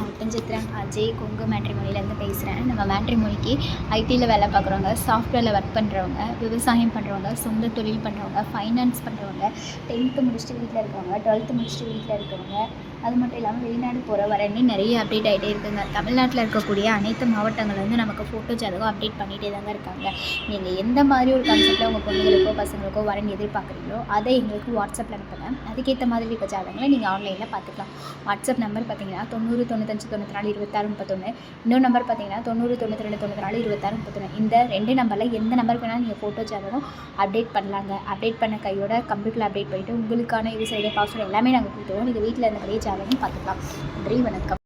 நான் ஒட்டஞ்சத்திரம் அஜய் கொங்கு மேட்ரிமோனிலேருந்து பேசுகிறேன். நம்ம மேட்ரிமோனிக்கு ஐடியில் வேலை பார்க்குறவங்க, சாஃப்ட்வேரில் ஒர்க் பண்ணுறவங்க, விவசாயம் பண்ணுறவங்க, சொந்த தொழில் பண்ணுறவங்க, ஃபைனான்ஸ் பண்ணுறவங்க, 10th முடிச்சுட்டு வீட்டில் இருக்கவங்க, 12th முடிச்சுட்டு வீட்டில் இருக்கவங்க, அது மட்டும் இல்லாமல் வெளிநாடு போகிற வரன்னு நிறைய அப்டேட் ஆகிட்டே இருக்குங்க. தமிழ்நாட்டில் இருக்கக்கூடிய அனைத்து மாவட்டங்கள்லேருந்து நமக்கு ஃபோட்டோ ஜாதகம் அப்டேட் பண்ணிகிட்டே தாங்க இருக்காங்க. நீங்கள் எந்த மாதிரி ஒரு கான்செப்ட்டில் உங்கள் பொண்ணுங்களுக்கோ பசங்களுக்கோ வரன் எதிர்பார்க்குறீங்களோ அதை எங்களுக்கு வாட்ஸ்அப்பில் அனுப்புங்க. அதுக்கேற்ற மாதிரி இருக்க ஜாதகங்களை நீங்கள் ஆன்லைனில் பார்த்துக்கலாம். வாட்ஸ்அப் நம்பர் பார்த்தீங்கன்னா 90 95 94 26 31. இன்னொரு நம்பர் பார்த்தீங்கன்னா 90 92 94 26 31. இந்த 2 நம்பரில் எந்த நம்பருக்கு வேணால் நீங்கள் ஃபோட்டோ ஜாதகம் அப்டேட் பண்ணலாங்க. அப்டேட் பண்ண கையோட கம்ப்யூட்டரில் அப்டேட் பண்ணிவிட்டு உங்களுக்கான யூசர் ஐடி பாஸ்வேர்டு எல்லாமே நாங்கள் கொடுத்துருவோம். நீங்கள் வீட்டில் இருந்தபடியே ஜாதகம் பார்த்துக்கலாம். நன்றி, வணக்கம்.